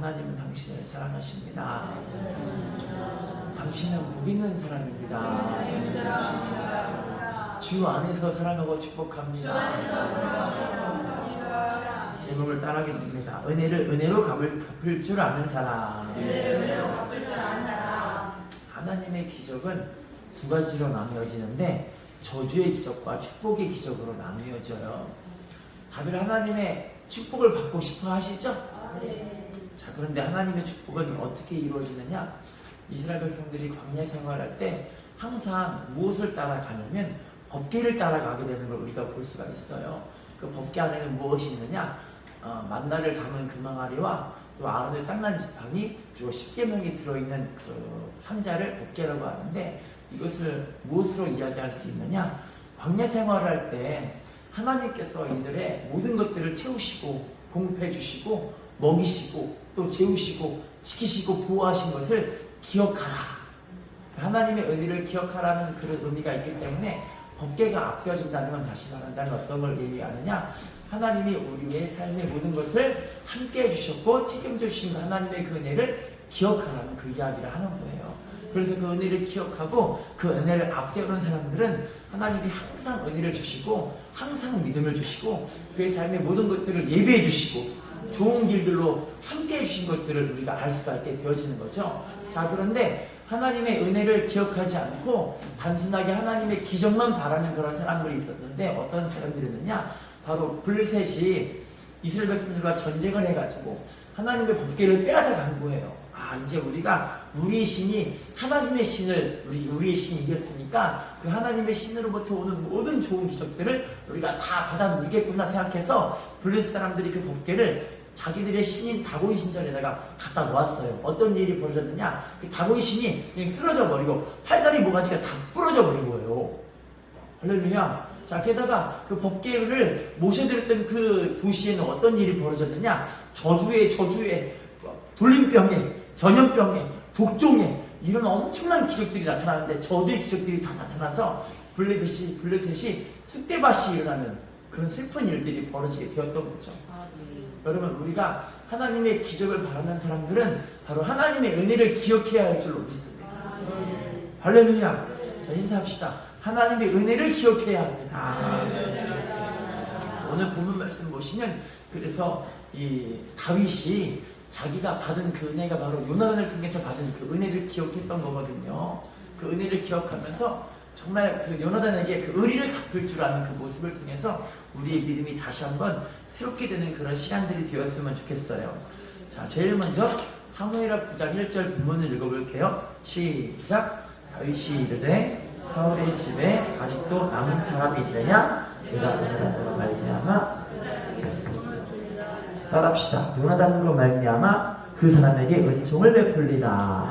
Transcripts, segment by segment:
하나님은 당신을 사랑하십니다. 당신은 복 있는 사람입니다. 주 안에서 사랑하고 축복합니다. 제목을 따라하겠습니다. 은혜를 은혜로 갚을 줄 아는 사람. 하나님의 기적은 두 가지로 나누어지는데 저주의 기적과 축복의 기적으로 나누어져요. 다들 하나님의 축복을 받고 싶어 하시죠? 자, 그런데 하나님의 축복은 어떻게 이루어지느냐? 이스라엘 백성들이 광야 생활할 때 항상 무엇을 따라가냐면 법궤를 따라가게 되는 걸 우리가 볼 수가 있어요. 그 법궤 안에는 무엇이 있느냐? 만나를 담은 금항아리와 또 아론의 쌍난 지팡이 그리고 10계명이 들어있는 그 상자를 법궤라고 하는데, 이것을 무엇으로 이야기할 수 있느냐? 광야 생활을 할 때 하나님께서 이들의 모든 것들을 채우시고 공급해 주시고 먹이시고 또 재우시고 지키시고 보호하신 것을 기억하라. 하나님의 은혜를 기억하라는 그런 의미가 있기 때문에 법궤가 앞세워진다는 건 다시 말한다면 어떤 걸 의미하느냐? 하나님이 우리의 삶의 모든 것을 함께 해주셨고 책임져 주신 하나님의 그 은혜를 기억하라는 그 이야기를 하는 거예요. 그래서 그 은혜를 기억하고 그 은혜를 앞세우는 사람들은 하나님이 항상 은혜를 주시고 항상 믿음을 주시고 그의 삶의 모든 것들을 예배해 주시고 좋은 길들로 함께 해주신 것들을 우리가 알 수가 있게 되어지는 거죠. 자, 그런데 하나님의 은혜를 기억하지 않고 단순하게 하나님의 기적만 바라는 그런 사람들이 있었는데, 어떤 사람들이었느냐? 바로 블셋이 이스라엘 백성들과 전쟁을 해가지고 하나님의 법궤를 빼앗아 간 거예요. 이제 우리가 우리의 신이 하나님의 신을 우리의 신이 이겼으니까 그 하나님의 신으로부터 오는 모든 좋은 기적들을 우리가 다 받아 누리겠구나 생각해서 블레셋 사람들이 그 법궤를 자기들의 신인 다곤 신전에다가 갖다 놓았어요. 어떤 일이 벌어졌느냐? 그 다곤 신이 그냥 쓰러져 버리고 팔다리 모가지가 다 부러져 버린 거예요. 할렐루야. 자, 게다가 그 법궤를 모셔드렸던 그 도시에는 어떤 일이 벌어졌느냐? 저주에 돌림병에 전염병에 독종에 이런 엄청난 기적들이 나타나는데, 저주의 기적들이 다 나타나서 블레셋이 쑥대밭이 일어나는 그런 슬픈 일들이 벌어지게 되었던 거죠. 여러분, 우리가 하나님의 기적을 바라는 사람들은 바로 하나님의 은혜를 기억해야 할 줄로 믿습니다. 할렐루야. 자, 인사합시다. 하나님의 은혜를 기억해야 합니다. 오늘 본문 말씀 보시면, 그래서 이 다윗이 자기가 받은 그 은혜가 바로 요나단을 통해서 받은 그 은혜를 기억했던 거거든요. 그 은혜를 기억하면서 정말 그 요나단에게 그 의리를 갚을 줄 아는 그 모습을 통해서 우리의 믿음이 다시 한번 새롭게 되는 그런 시간들이 되었으면 좋겠어요. 자, 제일 먼저 사무엘하 9장 1절 본문을 읽어볼게요. 시작. 다윗이 이르되 사울의 집에 아직도 남은 사람이 있느냐? 내가 요나단으로 말미암아 따라합시다. 요나단으로 말미암아 그 사람에게 은총을 베풀리라.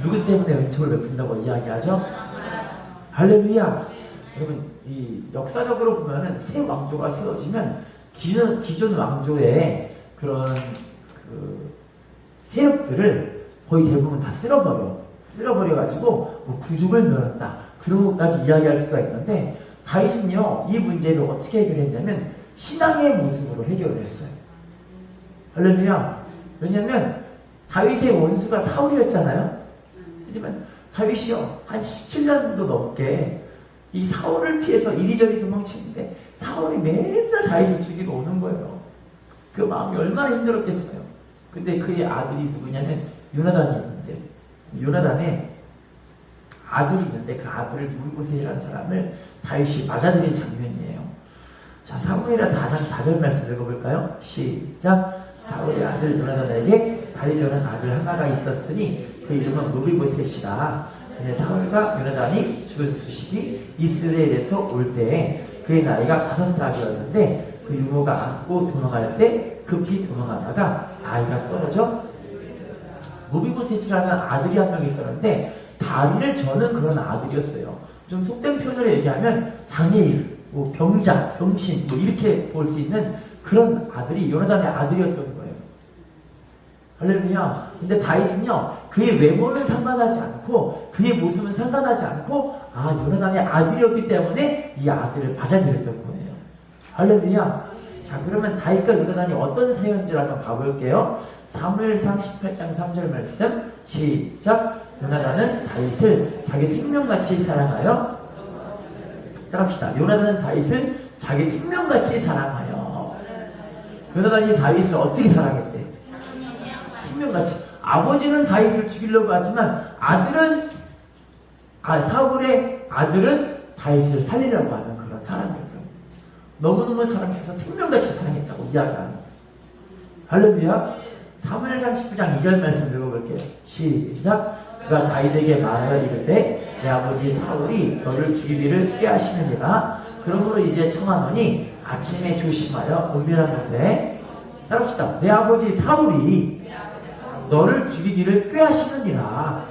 누구 때문에 은총을 베푼다고 이야기하죠? 할렐루야. 여러분, 이 역사적으로 보면은 새 왕조가 세워지면 기존 왕조의 그런 그 세력들을 거의 대부분 다 쓸어버려가지고 뭐 구족을 멸한다, 그런 것까지 이야기할 수가 있는데, 다윗은요 이 문제를 어떻게 해결했냐면 신앙의 모습으로 해결을 했어요. 할렐루야. 왜냐하면 다윗의 원수가 사울이었잖아요. 하지만 다윗이요 한 17년도 넘게 이 사울을 피해서 이리저리 도망치는데 사울이 맨날 다윗을 죽이러 오는 거예요. 그 마음이 얼마나 힘들었겠어요. 근데 그의 아들이 누구냐면 요나단이 있는데, 요나단의 아들이 있는데 그 아들을 무비보셋이라는 사람을 다윗이 맞아들인 장면이에요. 자, 사무엘하 4장 4절 말씀 읽어볼까요? 시작. 사울의 아들 요나단에게 다윗이라는 아들 하나가 있었으니 그 이름은 무비보셋이라. 근데 사울과 요나단이 죽은 소식이 이스라엘에서 올 때에 그의 나이가 5살이었는데 그 유모가 안고 도망할 때 급히 도망하다가 아이가 떨어져 무비보셋이라는 아들이 한 명 있었는데 다리를 저는 그런 아들이었어요. 좀 속된 표현으로 얘기하면 장애인, 뭐 병자, 병신, 뭐 이렇게 볼 수 있는 그런 아들이 요나단의 아들이었던 거예요. 할렐루야. 근데 다윗은요 그의 외모는 상관하지 않고 그의 모습은 상관하지 않고 요나단의 아들이었기 때문에 이 아들을 맞아들였던 거예요. 할렐루야. 자, 그러면 다윗과 요나단이 어떤 사이인지 한번 봐볼게요. 사무엘상 18장 3절 말씀 시작. 요나단은 다윗을 자기 생명같이 사랑하여, 따라합시다. 요나단은 다윗을 자기 생명같이 사랑하여. 요나단이 다윗을 어떻게 사랑했대? 생명같이. 아버지는 다윗을 죽이려고 하지만 사울의 아들은 다윗을 살리려고 하는 그런 사랑이었던, 너무너무 사랑해서 생명같이 사랑했다고 이야기합니다. 할렐루야. 사무엘상 19장 2절 말씀 읽어볼게요. 시작. 그가 다윗에게 말하여 이르되 내 아버지 사울이 너를 죽이기를 꾀하시느니라. 그러므로 이제 청하노니 아침에 조심하여 은밀한 곳에, 따라합시다. 내 아버지 사울이 너를 죽이기를 꾀하시느니라.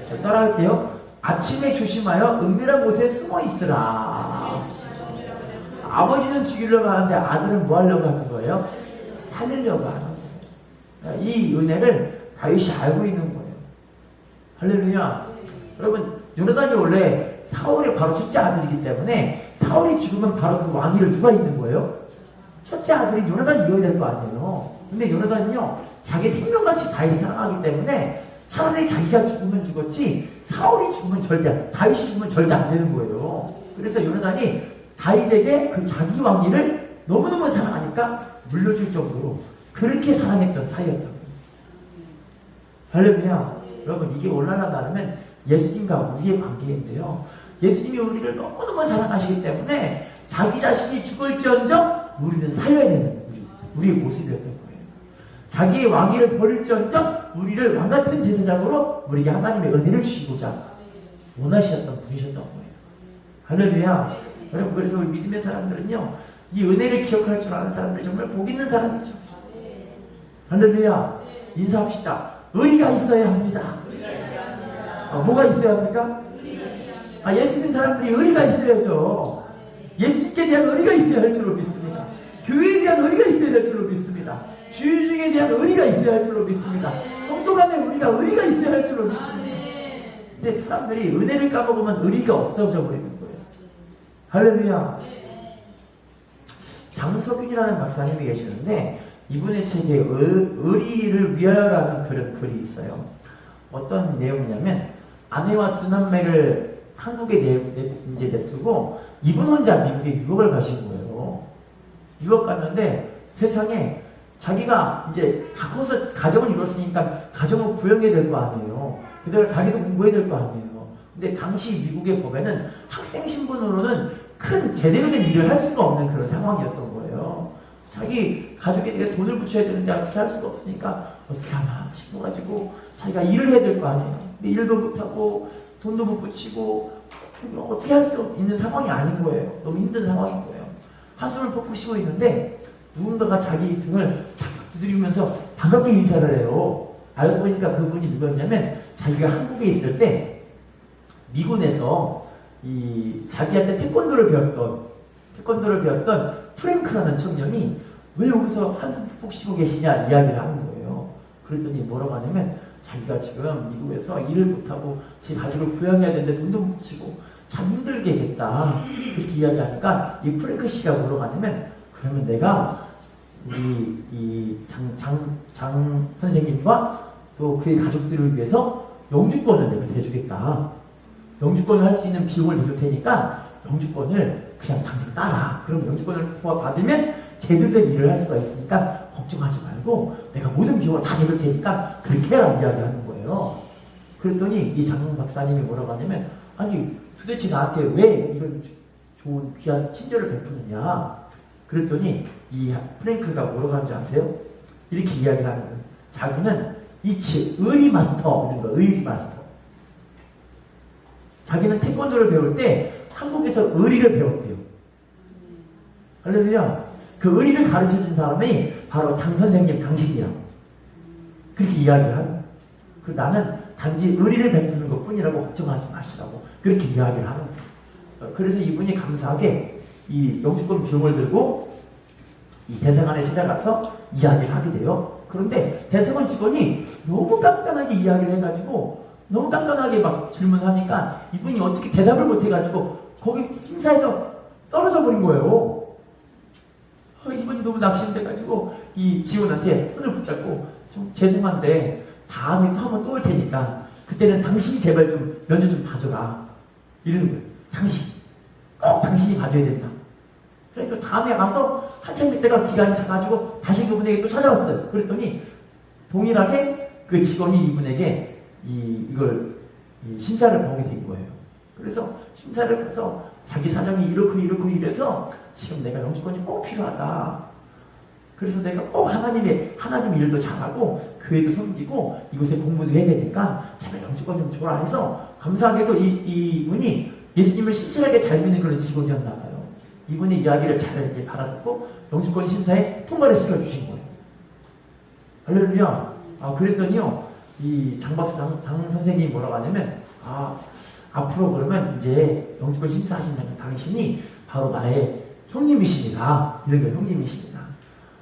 자, 따라할게요. 아침에 조심하여 은밀한 곳에 숨어 있으라. 아버지는 죽이려고 하는데 아들은 뭐 하려고 하는 거예요? 살리려고 하는 거예요. 이 은혜를 다윗이 알고 있는 거예요. 할렐루야. 여러분, 요나단이 원래 사울의 바로 첫째 아들이기 때문에 사울이 죽으면 바로 그 왕위를 누가 있는 거예요? 첫째 아들이 요나단이 이어야 될 거 아니에요. 근데 요나단은요, 자기 생명같이 다윗을 사랑하기 때문에 차라리 자기가 죽으면 죽었지 다윗이 죽으면 절대 안 되는 거예요. 그래서 요나단이 다윗에게 그 자기 왕위를 너무너무 사랑하니까 물려줄 정도로 그렇게 사랑했던 사이였던 거예요. 할렐루야. 여러분, 이게 얼마나 말하면 예수님과 우리의 관계인데요, 예수님이 우리를 너무너무 사랑하시기 때문에 자기 자신이 죽을지언정 우리는 살려야 되는 우리의 모습이었던 거예요. 자기의 왕위를 버릴지언정 우리를 왕같은 제사장으로 우리에게 하나님의 은혜를 주시고자 원하셨던 분이셨던 거예요. 할렐루야. 여러분, 그래서 우리 믿음의 사람들은요, 이 은혜를 기억할 줄 아는 사람들이 정말 복 있는 사람이죠. 할렐루야. 인사합시다. 의리가 있어야 합니다. 뭐가 있어야 합니까? 예수 믿는 사람들이 의리가 있어야죠. 예수님께 대한 의리가 있어야 할 줄로 믿습니다. 교회에 대한 의리가 있어야 할 줄로 믿습니다. 주의중에 대한 의리가 있어야 할 줄로 믿습니다. 성도 간에 우리가 의리가 있어야 할 줄로 믿습니다. 근데 사람들이 은혜를 까먹으면 의리가 없어져 버리는 거예요. 할렐루야. 장석윤이라는 박사님이 계시는데 이분의 책에 의리를 위하여라는 그런 글이 있어요. 어떤 내용이냐면, 아내와 두 남매를 한국에 이제 냅두고 이분 혼자 미국에 유학을 가신 거예요. 유학 갔는데 세상에 자기가 이제 다 커서 가정을 이뤘으니까 가정을 구형해야 될 거 아니에요. 그다음에 자기도 공부해야 될 거 아니에요. 근데 당시 미국의 법에는 학생 신분으로는 큰 제대로 된 일을 할 수가 없는 그런 상황이었던 거예요. 자기 가족에게 돈을 붙여야 되는데 어떻게 할 수가 없으니까 어떻게 하나 싶어가지고 자기가 일을 해야 될 거 아니에요. 근데 일도 못하고 돈도 못 붙이고 어떻게 할 수 있는 상황이 아닌 거예요. 너무 힘든 상황인 거예요. 한숨을 푹푹 쉬고 있는데 누군가가 자기 등을 탁탁 두드리면서 반갑게 인사를 해요. 알고 보니까 그분이 누구였냐면, 자기가 한국에 있을 때 미군에서 자기한테 태권도를 배웠던 프랭크라는 청년이 왜 여기서 한숨 푹푹 쉬고 계시냐 이야기를 하는 거예요. 그랬더니 뭐라고 하냐면, 자기가 지금 미국에서 일을 못하고 제 가족을 부양해야 되는데 돈도 못 치고 참 힘들겠다, 그렇게 이야기하니까 이 프랭크 씨가 뭐라고 하냐면, 그러면 내가 우리 이 장 선생님과 또 그의 가족들을 위해서 영주권을 내가 대주겠다. 영주권을 할 수 있는 비용을 내줄 테니까 영주권을 그냥 당장 따라. 그럼 영주권을 받으면 제대로 된 일을 할 수가 있으니까 걱정하지 말고 내가 모든 비용을 다 내줄 테니까 그렇게 해라 이야기하는 거예요. 그랬더니 이 장 박사님이 뭐라고 하냐면, 아니 도대체 나한테 왜 이런 좋은 귀한 친절을 베푸느냐. 그랬더니 이 프랭크가 뭐라고 하는지 아세요? 이렇게 이야기를 하는 거예요. 자기는 의리 마스터, 이런 거, 의리 마스터. 자기는 태권도를 배울 때 한국에서 의리를 배웠대요. 할렐루야. 그 의리를 가르쳐준 사람이 바로 장 선생님 당신이라고. 그렇게 이야기를 하는 거예요. 나는 단지 의리를 베푸는 것 뿐이라고 걱정하지 마시라고 그렇게 이야기를 하는 거예요. 그래서 이분이 감사하게 이 영주권 비용을 들고 이 대사관에 찾아가서 이야기를 하게 돼요. 그런데 대사관 직원이 너무 깐깐하게 이야기를 해가지고 너무 깐깐하게 막 질문하니까 이분이 어떻게 대답을 못해가지고 거기 심사에서 떨어져 버린 거예요. 이분이 너무 낙심돼가지고 이 직원한테 손을 붙잡고 좀 죄송한데 다음에 또 한번 또 올 테니까 그때는 당신이 제발 좀 면접 좀 봐줘라 이러는 거예요. 꼭 당신이 봐줘야 된다. 그러니까 다음에 가서 한참 있다가 기간이 차가지고 다시 그분에게 또 찾아왔어요. 그랬더니 동일하게 그 직원이 이분에게 이걸 심사를 보게 된 거예요. 그래서 심사를 해서 자기 사정이 이렇고 이래서 지금 내가 영주권이 꼭 필요하다. 그래서 내가 꼭 하나님 일도 잘하고 교회도 섬기고 이곳에 공부도 해야 되니까 제발 영주권 좀 줘라 해서 감사하게도 이분이 예수님을 신실하게 잘 믿는 그런 직원이었나 봐요. 이분의 이야기를 잘 이제 받아듣고 영주권 심사에 통과를 시켜주신 거예요. 할렐루야. 그랬더니요, 이 장 선생님이 뭐라고 하냐면, 앞으로 그러면 이제 영주권 심사하신다면 당신이 바로 나의 형님이십니다. 이런 거예요, 형님이십니다.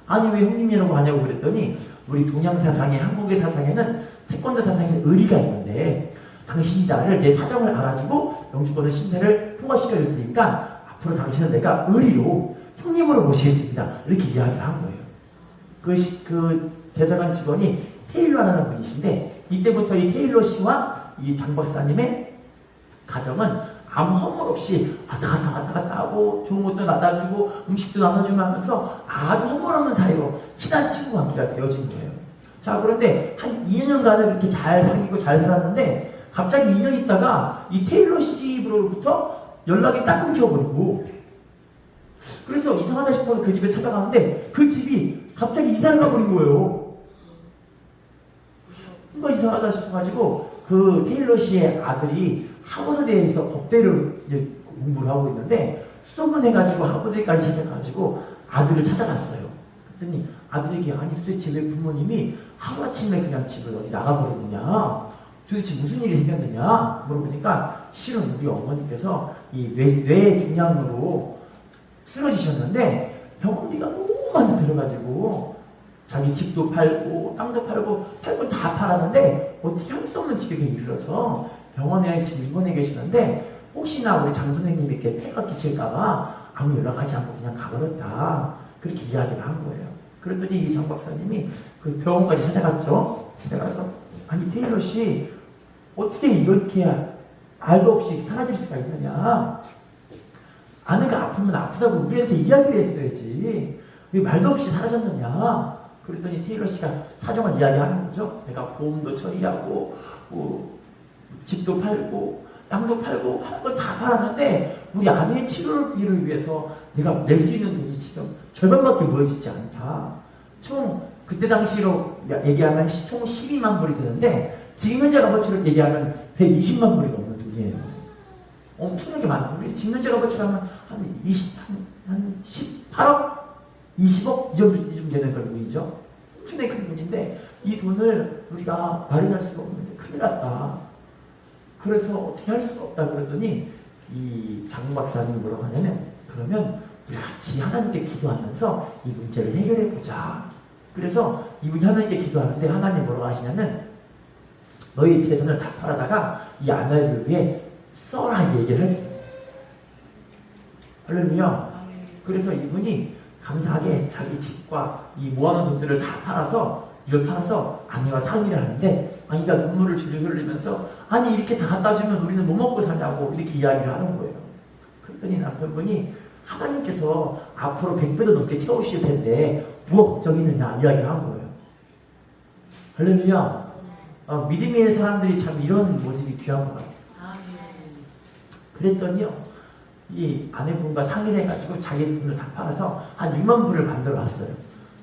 아니, 왜 형님이라고 하냐고 그랬더니, 우리 동양 사상에, 한국의 사상에는 태권도 사상에 의리가 있는데, 당신이 나를 내 사정을 알아주고 영주권을 심사를 통과시켜줬으니까 앞으로 당신은 내가 의리로 형님으로 모시겠습니다. 이렇게 이야기를 한 거예요. 그 대사관 직원이 테일러라는 분이신데 이때부터 이 테일러 씨와 이 장 박사님의 가정은 아무 허물 없이 왔다 갔다 하고 좋은 것도 갖다 주고 음식도 나눠주며 하면서 아주 허물 없는 사이로 친한 친구 관계가 되어진 거예요. 자, 그런데 한 2년간을 이렇게 잘 사귀고 잘 살았는데 갑자기 2년 있다가 이 테일러 씨로부터 연락이 딱 끊겨버리고 그래서 이상하다 싶어서 그 집에 찾아가는데 그 집이 갑자기 이사를 가버린 거예요. 뭔가 이상하다 싶어가지고 그 테일러 씨의 아들이 하버드대에서 법대를 이제 공부를 하고 있는데 수업을 해가지고 하버드까지 찾아가지고 아들을 찾아갔어요. 그랬더니 아들에게 아니 도대체 왜 부모님이 하루아침에 그냥 집을 어디 나가버리느냐, 도대체 무슨 일이 생겼느냐 물어보니까 실은 우리 어머니께서 이 뇌 종양으로 쓰러지셨는데 병원비가 너무 많이 들어가지고 자기 집도 팔고 땅도 팔고 다 팔았는데 어떻게 할 수 없는 지경에 이르러서 병원에 지금 입원해 계시는데 혹시나 우리 장 선생님에게 폐가 끼칠까봐 아무 연락하지 않고 그냥 가버렸다. 그렇게 이야기를 한 거예요. 그랬더니 이 장 박사님이 그 병원까지 찾아갔죠. 찾아가서 아니 테일러 씨 어떻게 이렇게 알도 없이 사라질 수가 있느냐. 아내가 아프면 아프다고 우리한테 이야기를 했어야지. 왜 말도 없이 사라졌느냐. 그랬더니 테일러 씨가 사정을 이야기하는 거죠. 내가 보험도 처리하고 집도 팔고 땅도 팔고 하는 걸 다 팔았는데 우리 아내의 치료비를 위해서 내가 낼 수 있는 돈이 지금 절반밖에 모여지지 않다. 총 그때 당시로 얘기하면 총 12만 불이 되는데 지금 현재 값어치로 얘기하면 120만 불이 넘는 돈이에요. 엄청나게 많은 돈이 지금 현재 값어치로 하면 한 18억? 20억? 이 정도 되는 그런 돈이죠. 엄청나게 큰 돈인데 이 돈을 우리가 마련할 수가 없는데 큰일 났다. 그래서 어떻게 할 수가 없다 그랬더니 이 장 박사님이 뭐라고 하냐면 그러면 우리 같이 하나님께 기도하면서 이 문제를 해결해 보자. 그래서 이분이 하나님께 기도하는데 하나님 뭐라고 하시냐면 너희 재산을 다 팔아다가 이 아내를 위해 써라 얘기를 해줘요. 할렐루야. 그래서 이분이 감사하게 자기 집과 이 모아놓은 돈들을 다 팔아서 이걸 팔아서 아내와 상의를 하는데 아내가 눈물을 줄줄 흘리면서 아니 이렇게 다 갖다 주면 우리는 뭐 먹고 사냐고 이렇게 이야기를 하는 거예요. 그랬더니 남편분이 하나님께서 앞으로 100배도 넘게 채우실 텐데 뭐가 걱정이 있느냐 이야기를 한 거예요. 할렐루야. 믿음의 사람들이 참 이런 모습이 귀한 것 같아요. 그랬더니요 이 아내분과 상의를 해가지고 자기 돈을 다 팔아서 한 6만 불을 만들어 왔어요.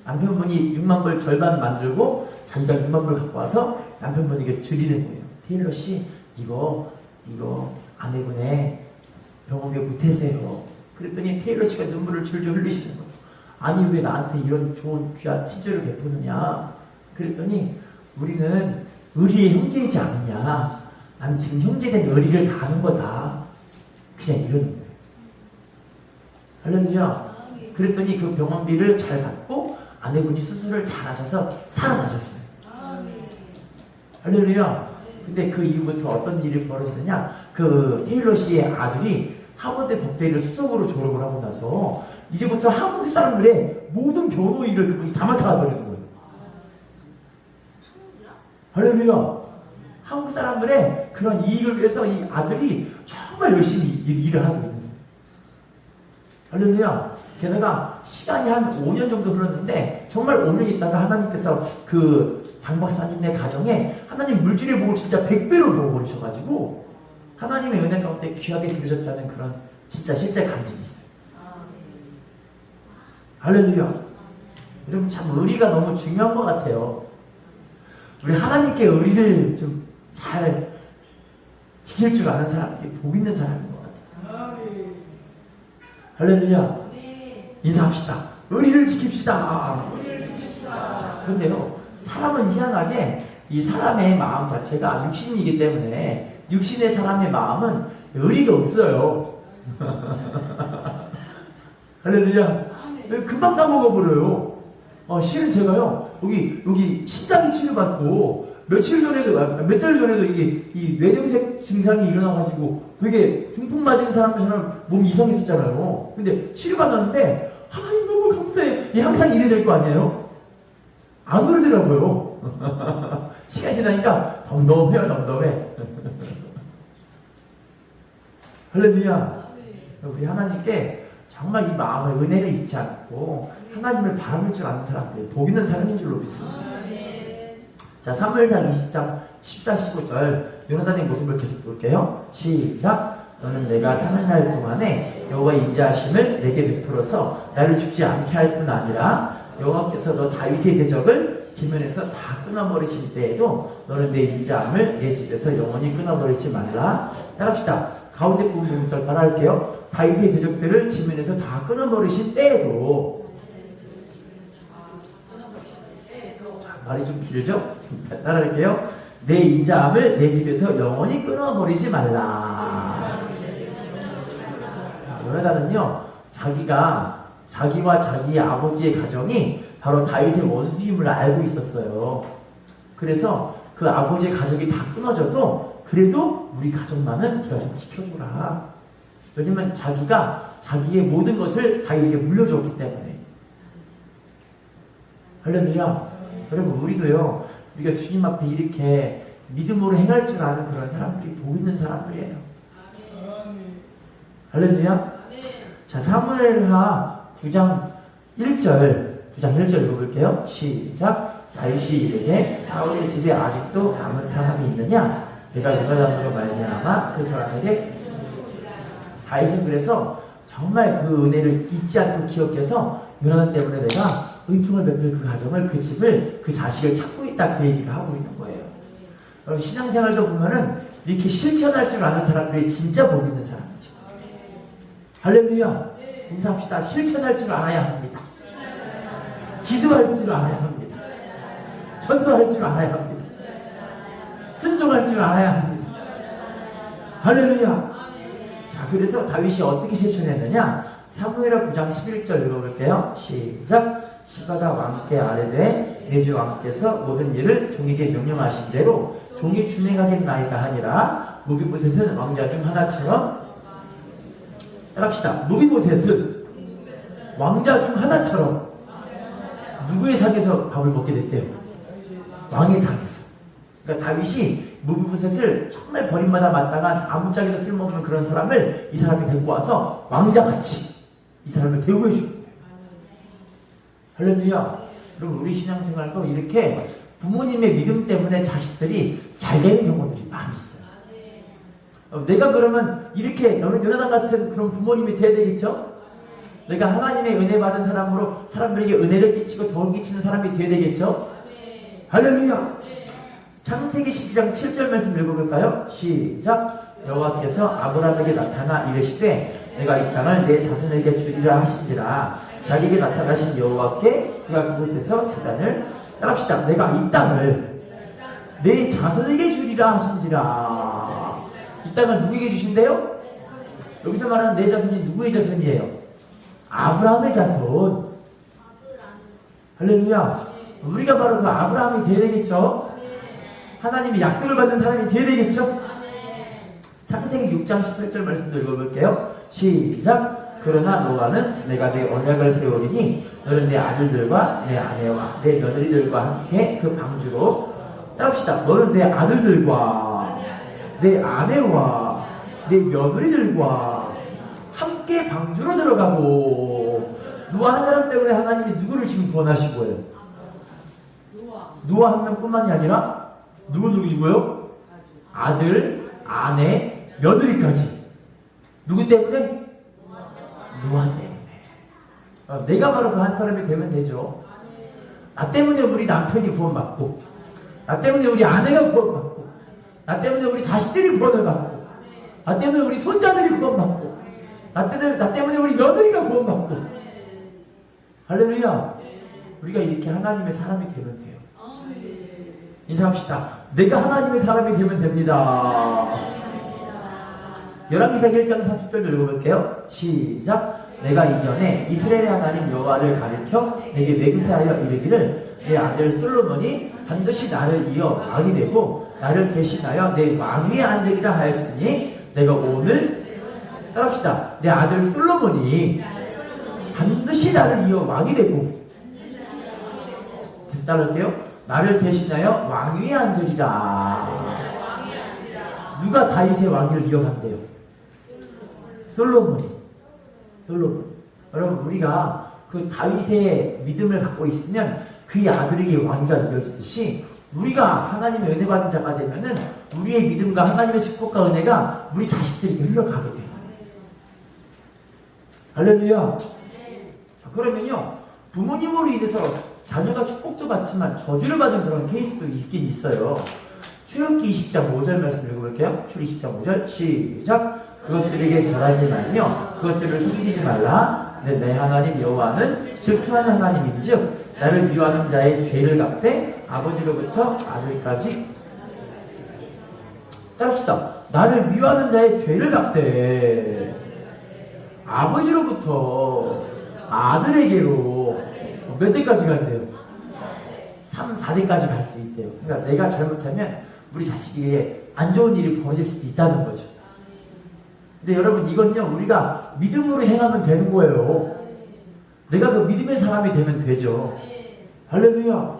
남편분이 6만 불 절반 만들고 자기가 6만 불 갖고 와서 남편분에게 드리는 거예요. 테일러 씨 이거 아내분의 병원비 보태세요. 그랬더니 테일러 씨가 눈물을 줄줄 흘리시는 거예요. 아니 왜 나한테 이런 좋은 귀한 친절을 베푸느냐. 그랬더니 우리는 의리의 형제이지 않느냐. 난 지금 형제된 의리를 다 하는 거다. 그냥 이러는 거예요. 할렐루야. 그랬더니 그 병원비를 잘 받고 아내분이 수술을 잘 하셔서 살아나셨어요. 할렐루야. 근데 그 이후부터 어떤 일이 벌어지느냐. 그 테일러 씨의 아들이 하버드 법대를 수석으로 졸업을 하고 나서 이제부터 한국 사람들의 모든 변호 일을 그분이 다 맡아버리는 거예요. 할렐루야. 한국 사람들의 그런 이익을 위해서 이 아들이 정말 열심히 일을 하고 있는 거예요. 할렐루야. 게다가 시간이 한 5년 정도 흘렀는데 정말 5년 있다가 하나님께서 그 장박사님네 가정에 하나님 물질의 복을 진짜 100배로 부어버리셔가지고 하나님의 은혜 가운데 귀하게 드려졌다는 그런 진짜 실제 간증이 있어요. 할렐루야. 여러분 참 의리가 너무 중요한 것 같아요. 우리 하나님께 의리를 좀 잘 지킬 줄 아는 사람이 복 있는 사람인 것 같아요. 할렐루야. 인사합시다. 의리를 지킵시다. 자, 그런데요, 사람은 희한하게 이 사람의 마음 자체가 육신이기 때문에 육신의 사람의 마음은 의리가 없어요. 할렐루야. 금방 까먹어버려요. 실은 제가요, 여기 신장이 치료받고 몇 달 전에도 이게 이 뇌정색 증상이 일어나가지고 되게 중풍 맞은 사람처럼 몸이 이상했었잖아요. 근데 치료받았는데 하나님 너무 감사해. 항상 이래 될 거 아니에요? 안 그러더라고요. 시간이 지나니까 덤덤해요, 덤덤해. 할렐루야. 우리 하나님께 정말 이 마음의 은혜를 잊지 않고 하나님을 바라볼 줄 아는 사람들, 복 있는 사람인 줄로 믿습니다. 자, 사무엘상 20장 14, 15절 요나단의 모습을 계속 볼게요. 시작. 너는 내가 사는 날 동안에 여호와의 인자하심을 내게 베풀어서 나를 죽지 않게 할 뿐 아니라 여호와께서 너 다윗의 대적을 지면에서 다 끊어버리실 때에도 너는 내 인자함을 내 집에서 영원히 끊어버리지 말라. 따라합시다. 가운데 부분부터 따라할게요. 다윗의 대적들을 지면에서 다 끊어버리신 때에도. 자, 말이 좀 길죠? 따라할게요. 내 인자함을 내 집에서 영원히 끊어버리지 말라. 요나단은요, 자기와 자기의 아버지의 가정이 바로 다윗의 원수임을 알고 있었어요. 그래서 그 아버지의 가족이 다 끊어져도 그래도 우리 가족만은 네가 좀 지켜주라. 왜냐면 자기가 자기의 모든 것을 다윗에게 물려줬기 때문에. 할렐루야. 여러분 우리도요, 우리가 주님 앞에 이렇게 믿음으로 행할 줄 아는 그런 사람들이 복 있는 사람들이에요. 할렐루야. 자, 사무엘하 9장 1절 읽어볼게요. 시작. 다윗이 이르되 사울의 집에 아직도 남은 사람이 있느냐? 내가 요나단으로 말미암아 그 사람에게. 다윗은 그래서 정말 그 은혜를 잊지 않고 기억해서 요나단 때문에 내가 은총을 베풀 그 가정을, 그 집을, 그 자식을 찾고 있다, 그 얘기를 하고 있는 거예요. 여러분 신앙생활도 보면은 이렇게 실천할 줄 아는 사람들이 진짜 복 있는 사람이죠. 할렐루야. 인사합시다. 실천할 줄 알아야 합니다. 기도할 줄 알아야 합니다. 전도할 줄 알아야 합니다. 순종할 줄 알아야 합니다. 할렐루야. 자, 그래서 다윗이 어떻게 실천했느냐? 사무엘하 9장 11절 읽어볼게요. 시작. 시바가 왕께 아뢰되 내 주 왕께서 모든 일을 종에게 명령하신 대로 종이 준행하겠나이다 하니라. 무비보셋은 왕자 중 하나처럼. 따라합시다. 무비보셋은 왕자 중 하나처럼 누구의 상에서 밥을 먹게 됐대요? 왕의 상에서. 그러니까 다윗이 무비보셋을 정말 버림받아 마땅한 아무짝에도 쓸모없는 그런 사람을 이 사람이 데리고 와서 왕자같이 이 사람을 대우해 주는 거예요. 할렐루야. 그럼 우리 신앙생활도 이렇게 부모님의 믿음 때문에 자식들이 잘 되는 경우들이 많이 있어요. 내가 그러면 이렇게 요나단 같은 그런 부모님이 돼야 되겠죠? 내가 하나님의 은혜 받은 사람으로 사람들에게 은혜를 끼치고 도움 끼치는 사람이 돼야 되겠죠? 할렐루야. 창세기 12장 7절 말씀 읽어볼까요? 시작. 여호와께서 아브라함에게 나타나 이르시되 내가 이 땅을 내 자손에게 주리라 하신지라. 자기에게 나타나신 여호와께 그가 그곳에서 제단을. 따라합시다. 내가 이 땅을 내 자손에게 주리라 하신지라. 이 땅을 누구에게 주신대요? 여기서 말하는 내 자손이 누구의 자손이에요? 아브라함의 자손. 할렐루야. 우리가 바로 그 아브라함이 되어야 되겠죠? 하나님이 약속을 받는 사람이 되어야 되겠죠? 창세기 6장 18절 말씀도 읽어볼게요. 시작. 그러나 노아는 내가 내 언약을 세우리니 너는 내 아들들과 내 아내와 내 며느리들과 함께 그 방주로 따라합시다. 너는 내 아들들과 내 아내와 내 며느리들과 함께 방주로 들어가고. 노아 한 사람 때문에 하나님이 누구를 지금 구원하신 거예요? 노아 한 명뿐만이 아니라 누구요? 아들, 아내, 며느리까지. 누구 때문에? 노아 때문에. 내가 바로 그 한 사람이 되면 되죠. 나 때문에 우리 남편이 구원받고, 나 때문에 우리 아내가 구원받고, 나 때문에 우리 자식들이 구원을 받고, 나 때문에 우리 손자들이 구원받고, 나 때문에 우리 며느리가 구원받고. 할렐루야. 우리가 이렇게 하나님의 사람이 되면 돼요. 인사합시다. 내가 하나님의 사람이 되면 됩니다. 열왕기상 1장 30절 읽어볼게요. 시작. 내가 이전에 이스라엘의 하나님 여호와를 가리켜 내게 맹세하여 이르기를 내 아들 솔로몬이 반드시 나를 이어 왕이 되고 나를 대신하여 내 왕위에 앉으리라 하였으니 내가 오늘 따라합시다. 내 아들 솔로몬이 반드시 나를 이어 왕이 되고, 계속 따라할게요. 나를 대신하여 왕위에 앉으리라. 누가 다윗의 왕위를 이어간대요? 솔로몬. 여러분, 우리가 그 다윗의 믿음을 갖고 있으면 그의 아들에게 왕위가 이어지듯이 우리가 하나님의 은혜 받은 자가 되면은 우리의 믿음과 하나님의 축복과 은혜가 우리 자식들에게 흘러가게 돼요. 할렐루야. 자, 그러면요, 부모님으로 인해서 자녀가 축복도 받지만 저주를 받은 그런 케이스도 있긴 있어요. 출애굽기 20장 5절 말씀 읽어볼게요. 출애굽기 20장 5절 시작. 그것들에게 절하지 말며 그것들을 숨기지 말라. 내 하나님 여호와는 질투하는 하나님인즉 나를 미워하는 자의 죄를 갚되 아버지로부터 아들까지. 따라합시다. 나를 미워하는 자의 죄를 갚되 아버지로부터 아들에게로 몇 대까지 간대요? 3, 4대까지 갈 수 있대요. 그러니까 내가 잘못하면 우리 자식에게 안 좋은 일이 벌어질 수도 있다는 거죠. 근데 여러분, 이건요, 우리가 믿음으로 행하면 되는 거예요. 내가 그 믿음의 사람이 되면 되죠. 할렐루야.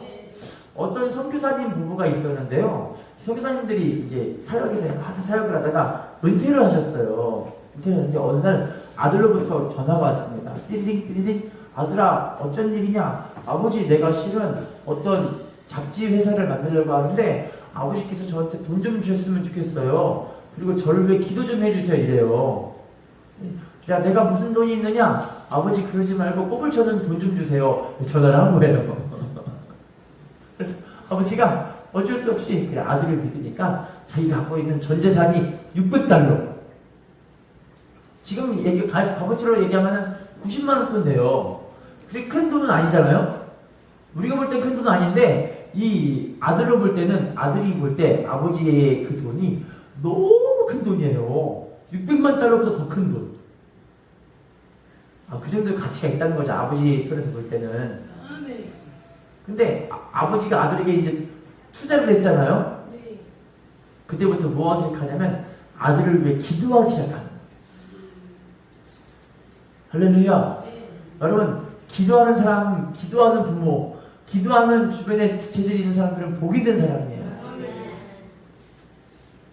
어떤 선교사님 부부가 있었는데요. 선교사님들이 이제 사역에서 사역을 하다가 은퇴를 하셨어요. 은퇴를 했는데 어느 날 아들로부터 전화가 왔습니다. 띠리링 아들아, 어쩐 일이냐? 아버지, 내가 실은 어떤 잡지 회사를 만들려고 하는데 아버지께서 저한테 돈 좀 주셨으면 좋겠어요. 그리고 저를 위해 기도 좀 해주세요. 이래요. 야, 내가 무슨 돈이 있느냐? 아버지, 그러지 말고 꼽을 쳐는 돈 좀 주세요. 전화를 한 거예요. 그래서 아버지가 어쩔 수 없이 그래, 아들을 믿으니까 자기가 갖고 있는 전 재산이 600달러. 지금 값어치로 얘기하면 90만 원권 돼요. 그게 큰 돈은 아니잖아요. 우리가 볼 땐 큰 돈은 아닌데 이 아들로 볼 때는, 아들이 볼 때 아버지의 그 돈이 너무 큰 돈이에요. 600만 달러보다 더 큰 돈. 그 정도의 가치가 있다는 거죠. 아버지 편에서 볼 때는. 근데 아버지가 아들에게 이제 투자를 했잖아요. 그때부터 뭐 하기 시작하냐면 아들을 위해 기도하기 시작합니다. 할렐루야. 여러분, 기도하는 사람, 기도하는 부모, 기도하는 주변에 지체들이 있는 사람들은 복이 된 사람이에요.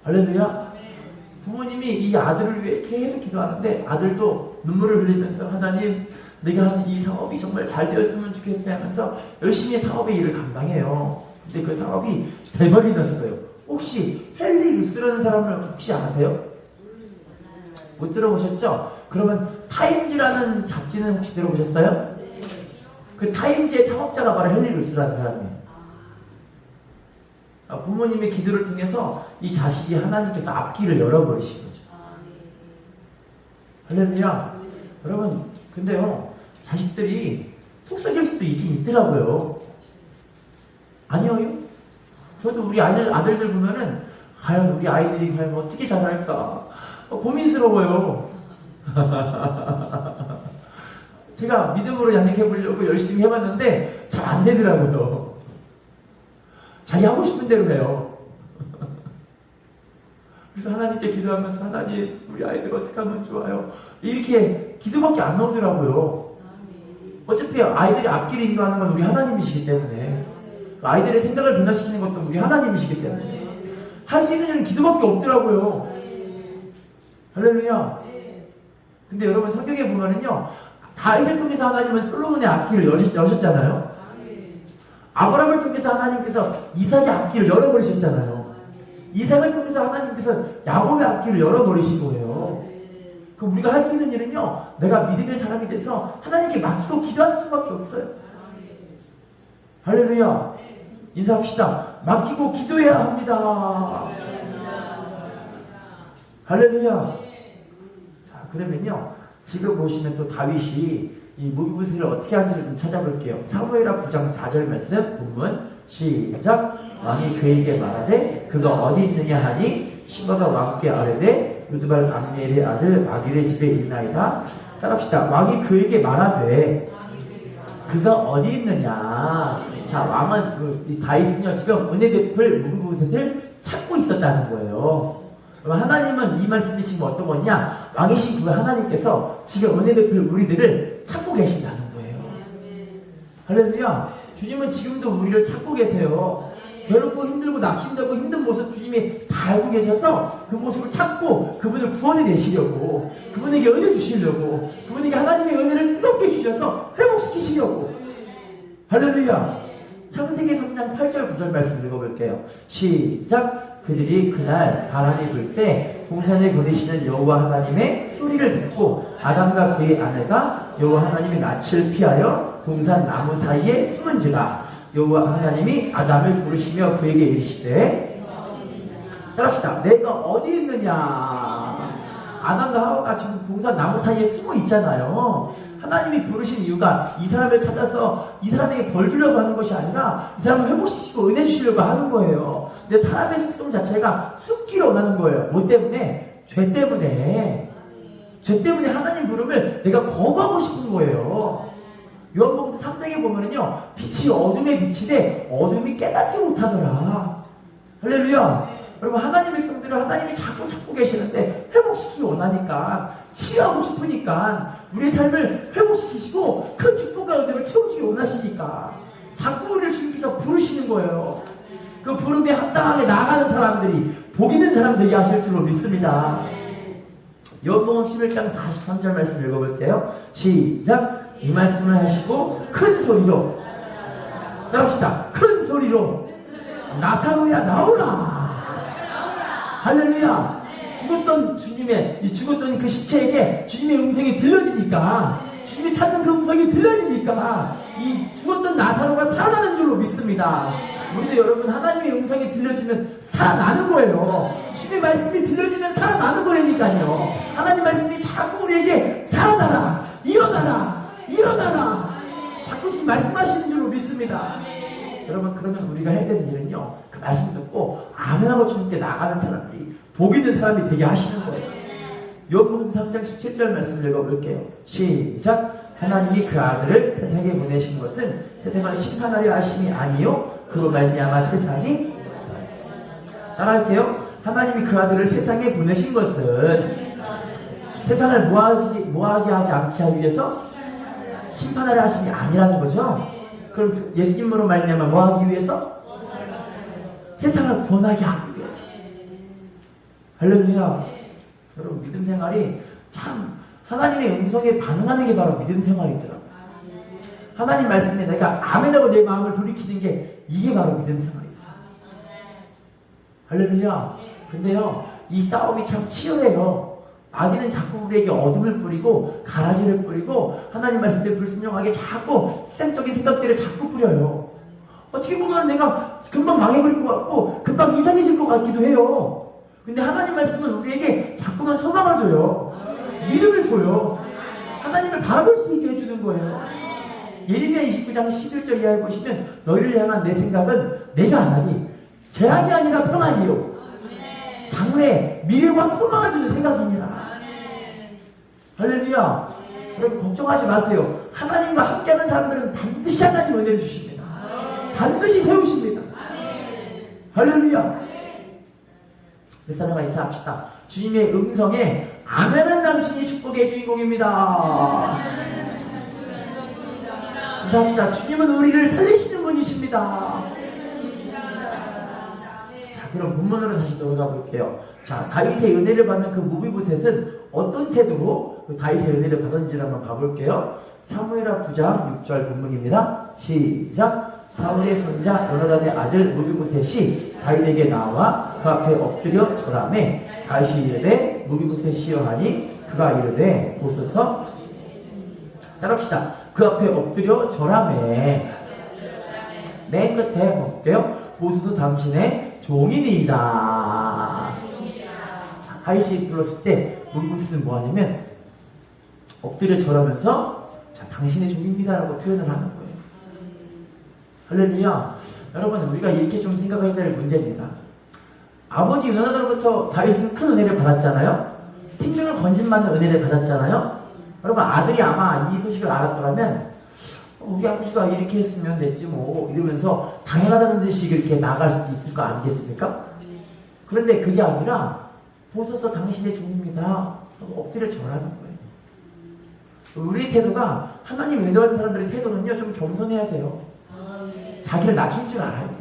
할렐루야. 부모님이 이 아들을 위해 계속 기도하는데 아들도 눈물을 흘리면서 하나님, 내가 하는 이 사업이 정말 잘 되었으면 좋겠어요 하면서 열심히 사업의 일을 감당해요. 근데 그 사업이 대박이 났어요. 혹시 헨리 루스라는 사람을 혹시 아세요? 못 들어보셨죠? 그러면 타임즈라는 잡지는 혹시 들어보셨어요? 그 타임즈의 창업자가 바로 헨리 루스라는 사람이에요. 부모님의 기도를 통해서 이 자식이 하나님께서 앞길을 열어버리신 거죠. 할렐루야. 여러분, 근데요, 자식들이 속썩일 수도 있긴 있더라고요. 아니요? 저도 우리 아들들 보면은 과연 우리 아이들이 과연 어떻게 자랄까 고민스러워요. 제가 믿음으로 양육해 보려고 열심히 해봤는데 잘 안 되더라고요. 자기 하고 싶은 대로 해요. 그래서 하나님께 기도하면서 하나님, 우리 아이들 어떻게 하면 좋아요? 이렇게 기도밖에 안 나오더라고요. 어차피 아이들이 앞길을 인도하는 건 우리 하나님이시기 때문에, 아이들의 생각을 변화시키는 것도 우리 하나님이시기 때문에 할 수 있는 일은 기도밖에 없더라고요. 할렐루야. 근데 여러분 성경에 보면은요, 다윗을 통해서 하나님은 솔로몬의 앞길을 여셨잖아요. 아브라함을 통해서 하나님께서 이삭의 앞길을 열어버리셨잖아요. 이삭을 통해서 하나님께서 야곱의 앞길을 열어버리신 거예요. 그럼 우리가 할 수 있는 일은요, 내가 믿음의 사람이 돼서 하나님께 맡기고 기도하는 수밖에 없어요. 할렐루야. 인사합시다. 맡기고 기도해야 합니다. 할렐루야. 자, 그러면요, 지금 보시면 또 다윗이 이 무비보셋을 어떻게 하는지를 좀 찾아볼게요. 사무엘하 9장 4절 말씀 본문 시작. 왕이 그에게 말하되 그가 어디 있느냐 하니 시바가 왕께 아뢰되 루드발 암미엘의 아들 마길의 집에 있나이다. 따라합시다. 왕이 그에게 말하되 그가 어디 있느냐. 자, 왕은 이 다윗은요 지금 은혜 베풀 무비보셋을 찾고 있었다는 거예요. 하나님은 이 말씀이 지금 어떤 거냐? 왕이신 그 하나님께서 지금 은혜 베풀 우리들을 찾고 계신다는 거예요. 할렐루야. 주님은 지금도 우리를 찾고 계세요. 괴롭고 힘들고 낙심되고 힘든 모습 주님이 다 알고 계셔서 그 모습을 찾고 그분을 구원해 내시려고, 그분에게 은혜 주시려고, 그분에게 하나님의 은혜를 뜨겁게 주셔서 회복시키시려고. 할렐루야. 창세기 3장 8절 9절 말씀 읽어볼게요. 시작. 그들이 그날 바람이 불 때 동산에 거니시는 여호와 하나님의 소리를 듣고 아담과 그의 아내가 여호와 하나님의 낯을 피하여 동산 나무 사이에 숨은지라. 여호와 하나님이 아담을 부르시며 그에게 이르시되, 따라합시다. 내가 어디 있느냐. 아담과 하와가 지금 동산 나무 사이에 숨어 있잖아요. 하나님이 부르신 이유가 이 사람을 찾아서 이 사람에게 벌 주려고 하는 것이 아니라 이 사람을 회복시키고 은혜 주시려고 하는 거예요. 근데 사람의 속성 자체가 숨기를 원하는 거예요. 뭐 때문에? 죄 때문에. 죄 때문에 하나님 부름을 내가 거부하고 싶은 거예요. 요한복음 3장에 보면은요, 빛이 어둠에 비치되 어둠이 깨닫지 못하더라. 할렐루야. 여러분, 하나님의 백성들을 하나님이 자꾸 찾고 계시는데 회복시키기 원하니까, 치유하고 싶으니까, 우리의 삶을 회복시키시고 큰 축복과 은혜를 채워주기 원하시니까 자꾸 우리를 주님께서 부르시는 거예요. 그 부름에 합당하게 나아가는 사람들이 복 있는 사람들이 하실 줄로 믿습니다. 요한복음 11장 43절 말씀 읽어볼게요. 시작. 이 말씀을 하시고 큰 소리로, 따라합시다. 큰 소리로 나사로야 나오라. 할렐루야. 죽었던 주님의, 죽었던 그 시체에게 주님의 음성이 들려지니까, 주님이 찾는 그 음성이 들려지니까 이 죽었던 나사로가 살아나는 줄로 믿습니다. 우리도 여러분, 하나님의 음성이 들려지면 살아나는 거예요. 주님의 말씀이 들려지면 살아나는 거라니까요. 하나님 말씀이 자꾸 우리에게 살아나라, 일어나라, 일어나라, 자꾸 지금 말씀하시는 줄로 믿습니다. 여러분, 그러면 우리가 해야 되는 일은요, 그 말씀 듣고 아멘하고 주님께 나가는 사람들이 복 있는 사람이 되게 하시는 거예요. 요한복음 3장 17절 말씀 읽어볼게요. 시작. 하나님이 그 아들을 세상에 보내신 것은 세상을 심판하려 하심이 아니요 그로 말미암아 세상이, 따라할게요. 하나님이 그 아들을 세상에 보내신 것은 세상을 뭐하게 하지 않게 하기 위해서 심판하려 하심이 아니라는 거죠. 그럼 예수님으로 말미암아 뭐하기 위해서? 세상을 구원하게 하기 위해서. 할렐루야. 여러분, 믿음 생활이 참 하나님의 음성에 반응하는 게 바로 믿음 생활이더라고요. 하나님 말씀에 내가 아멘하고 내 마음을 돌이키는 게 이게 바로 믿음 생활이다. 할렐루야. 근데요, 이 싸움이 참 치열해요. 마귀는 자꾸 우리에게 어둠을 뿌리고 가라지를 뿌리고 하나님 말씀에 불순종하게 자꾸 세상적인 생각들을 자꾸 뿌려요. 어떻게 보면 내가 금방 망해버릴 것 같고 금방 이상해질 것 같기도 해요. 근데 하나님 말씀은 우리에게 자꾸만 소망을 줘요. 믿음을 줘요. 하나님을 바라볼 수 있게 해주는 거예요. 예레미야 29장 11절 이하에 보시면 너희를 향한 내 생각은 내가 하나니 재앙이 아니라 평안이요 장래 미래와 소망을 주는 생각입니다. 할렐루야. 여러분, 걱정하지 마세요. 하나님과 함께하는 사람들은 반드시 하나님 은혜를 주십니다. 반드시 세우십니다. 할렐루야. 몇 사람과 인사합시다. 주님의 음성에 아멘은 당신이 축복의 주인공입니다. 인사합시다. 주님은 우리를 살리시는 분이십니다. 자, 그럼 본문으로 다시 돌아가 볼게요. 자, 다윗의 은혜를 받는 그 무비보셋은 어떤 태도로 그 다윗의 은혜를 받았는지를 한번 봐볼게요. 사무엘하 9장 6절 본문입니다. 시작. 사울의 손자 요나단의 아들 무비보셋이 다윗에게 나와 그 앞에 엎드려 절하매 다윗이 이르되 무비보셋이여 하니 그가 이르되 보소서. 따라합시다. 그 앞에 엎드려 절하매 맨 끝에 볼게요. 보소서 당신의 종이니이다. 자, 다윗이 불렀을 때 무비보셋은 뭐하냐면 엎드려 절하면서 자, 당신의 종입니다 라고 표현을 하는 거예요. 할렐루야. 여러분, 우리가 이렇게 좀 생각해야 될 문제입니다. 아버지 요나단으로부터 다윗은 큰 은혜를 받았잖아요. 생명을 건진받는 은혜를 받았잖아요. 여러분, 아들이 아마 이 소식을 알았더라면 우리 아버지가 이렇게 했으면 됐지 뭐 이러면서 당연하다는 듯이 이렇게 나갈 수도 있을 거 아니겠습니까? 그런데 그게 아니라 보소서 당신의 종입니다 하고 엎드려 절하는 거예요. 우리 태도가 하나님 은혜 받는 사람들의 태도는요 좀 겸손해야 돼요. 자기를 낮출 줄 알아야 돼요.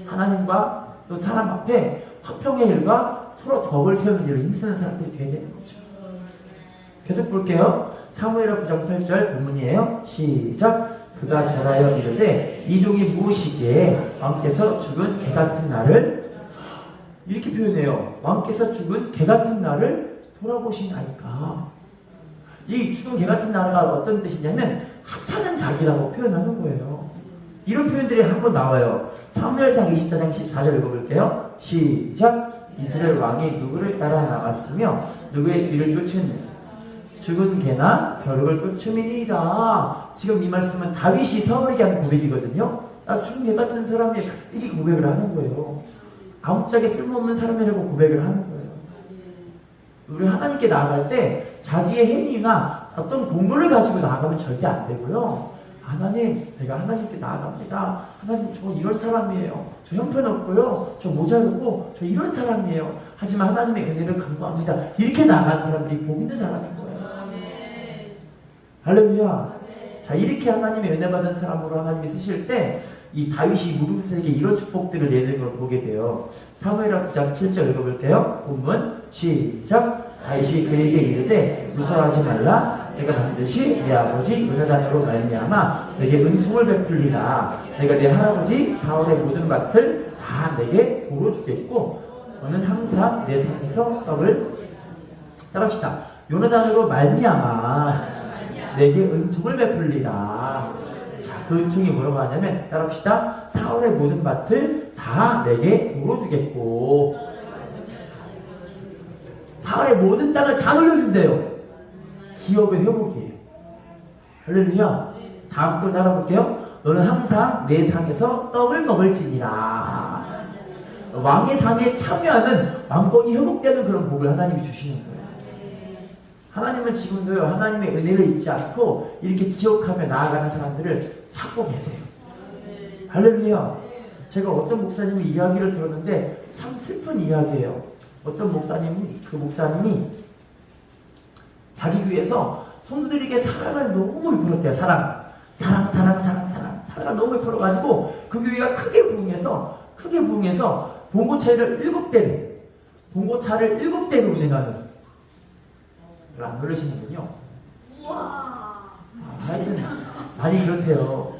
하나님과 또 사람 앞에 화평의 일과 서로 덕을 세우는 일을 힘쓰는 사람들이 되어야 되는 거죠. 계속 볼게요. 사무엘하 9장 8절 본문이에요. 시작. 그가 절하여 이르되 이 종이 무엇이기에 왕께서 죽은 개 같은 나를, 이렇게 표현해요. 왕께서 죽은 개 같은 나를 돌아보시나이까. 이 죽은 개 같은 나라가 어떤 뜻이냐면 하찮은 자기라고 표현하는 거예요. 이런 표현들이 한번 나와요. 사무엘상 24장 14절 읽어볼게요. 시작. 이스라엘 왕이 누구를 따라 나갔으며 누구의 뒤를 쫓은 죽은 개나 벼룩을 쫓음이니이다. 지금 이 말씀은 다윗이 사울에게 한 고백이거든요. 나 죽은 개 같은 사람이 이 고백을 하는 거예요. 아무짝에 쓸모없는 사람이라고 고백을 하는 거예요. 우리 하나님께 나아갈 때 자기의 행위나 어떤 공로를 가지고 나아가면 절대 안 되고요. 하나님, 내가 하나님께 나아갑니다. 하나님, 저 이런 사람이에요. 저 형편없고요. 저 모자르고 저 이런 사람이에요. 하지만 하나님의 은혜를 간구합니다. 이렇게 나아가는 사람들이 복 있는 사람인 거예요. 할렐루야. 자, 이렇게 하나님의 은혜 받은 사람으로 하나님이 쓰실 때 이 다윗이 무비보셋에게 이런 축복들을 내는 걸 보게 돼요. 사무엘하 9장 7절 읽어볼게요. 본문 시작. 다윗이 그에게 이르되 무서워하지 말라. 내가 반드시 내 아버지 요나단으로 말미암아 내게 은총을 베풀리라. 내가 내 할아버지 사울의 모든 밭을 다 내게 도로 주겠고 너는 항상 내 상에서 떡을, 따라합시다. 요나단으로 말미암아 내게 은총을 베풀리라. 자, 그 은총이 뭐라고 하냐면 따라합시다. 사울의 모든 밭을 다 내게 도로 주겠고, 사울의 모든 땅을 다 돌려준대요. 기업의 회복이에요. 할렐루야. 다음 걸 따라볼게요. 너는 항상 내 상에서 떡을 먹을지니라. 왕의 상에 참여하는 왕권이 회복되는 그런 복을 하나님이 주시는 거예요. 하나님은 지금도요, 하나님의 은혜를 잊지 않고 이렇게 기억하며 나아가는 사람들을 찾고 계세요. 할렐루야. 제가 어떤 목사님의 이야기를 들었는데 참 슬픈 이야기예요. 어떤 목사님이 자기 교회에서 성도들에게 사랑을 너무 베풀었대요. 사랑을 너무 베풀어가지고 그 교회가 크게 부흥해서 봉고차를 7대로 운행하는, 안 그러시는군요. 하여튼 많이 그렇대요.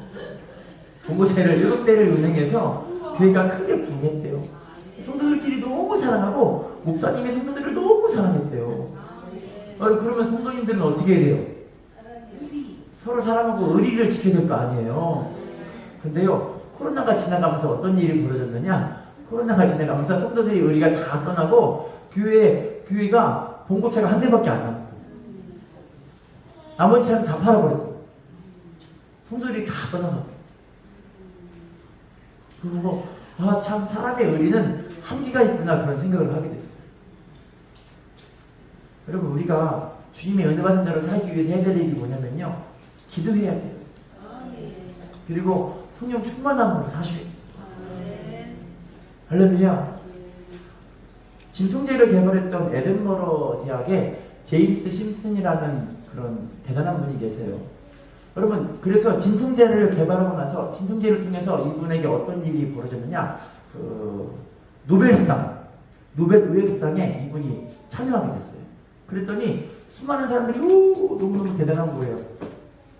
봉고차를 7대를 운행해서 교회가 크게 부흥했대요. 성도들끼리 너무 사랑하고 목사님의 성도들을 너무 사랑했대요. 그러면 성도님들은 어떻게 해야 돼요? 서로 사랑하고 의리를 지켜야 될 거 아니에요. 근데요, 코로나가 지나가면서 어떤 일이 벌어졌느냐? 코로나가 지나가면서 성도들이 의리가 다 떠나고 교회가 봉고차가 한 대밖에 안 남고 나머지 차는 다 팔아버렸고 성도들이 다 떠나가고, 그리고 참 사람의 의리는 한계가 있구나 그런 생각을 하게 됐어요. 여러분, 우리가 주님의 은혜 받은 자로 살기 위해서 해야 될 일이 뭐냐면요, 기도해야 돼요. 그리고 성령 충만함으로 사셔야 돼요. 할렐루야. 진통제를 개발했던 에든버러 대학에 제임스 심슨이라는 그런 대단한 분이 계세요. 여러분, 그래서 진통제를 개발하고 나서 진통제를 통해서 이분에게 어떤 일이 벌어졌느냐? 노벨 의학상에 이분이 참여하게 됐어요. 그랬더니 수많은 사람들이 너무너무 대단한 거예요.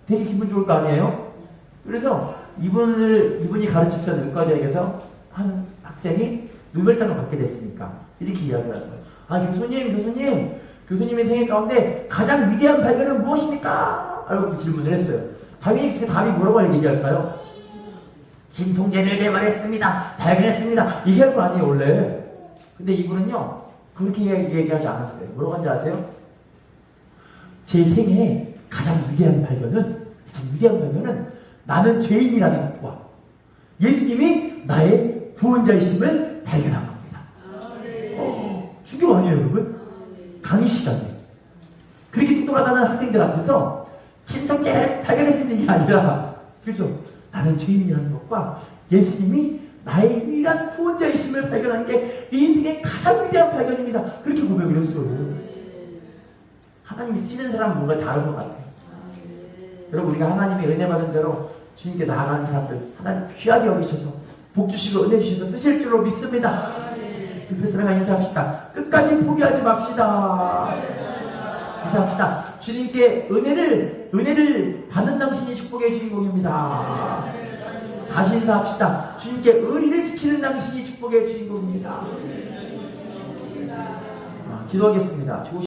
되게 기분 좋을 거 아니에요? 그래서 이분이 가르치던 의과대학에서 한 학생이 노벨상을 받게 됐으니까 이렇게 이야기를 하는 거예요. 아, 교수님의 생애 가운데 가장 위대한 발견은 무엇입니까? 라고 질문을 했어요. 당연히 그 답이 뭐라고 얘기할까요? 진통제를 개발했습니다. 발견했습니다. 얘기할 거 아니에요, 원래. 근데 이분은요, 그렇게 얘기하지 않았어요. 뭐라고 한지 아세요? 제 생애 가장 위대한 발견은 나는 죄인이라는 것과 예수님이 나의 구원자이심을 발견한 겁니다. 충격 아니에요, 여러분? 강의 시간에. 그렇게 똑똑하다는 학생들 앞에서 진통제를 발견했습니다 이게 아니라, 그죠? 나는 죄인이라는 것과 예수님이 나의 유일한 구원자이심을 발견한 게 내 인생의 가장 위대한 발견입니다. 그렇게 고백을 했어요. 하나님이 쓰시는 사람은 뭔가 다른 것 같아요. 여러분, 우리가 하나님의 은혜 받은 자로 주님께 나아가는 사람들 하나님 귀하게 여기셔서 복 주시고 은혜 주셔서 쓰실 줄로 믿습니다. 그 사람과 인사합시다. 끝까지 포기하지 맙시다. 인사합시다. 주님께 은혜를 받는 당신이 축복의 주인공입니다. 다시 인사합시다. 주님께 의리를 지키는 당신이 축복의 주인공입니다. 기도하겠습니다.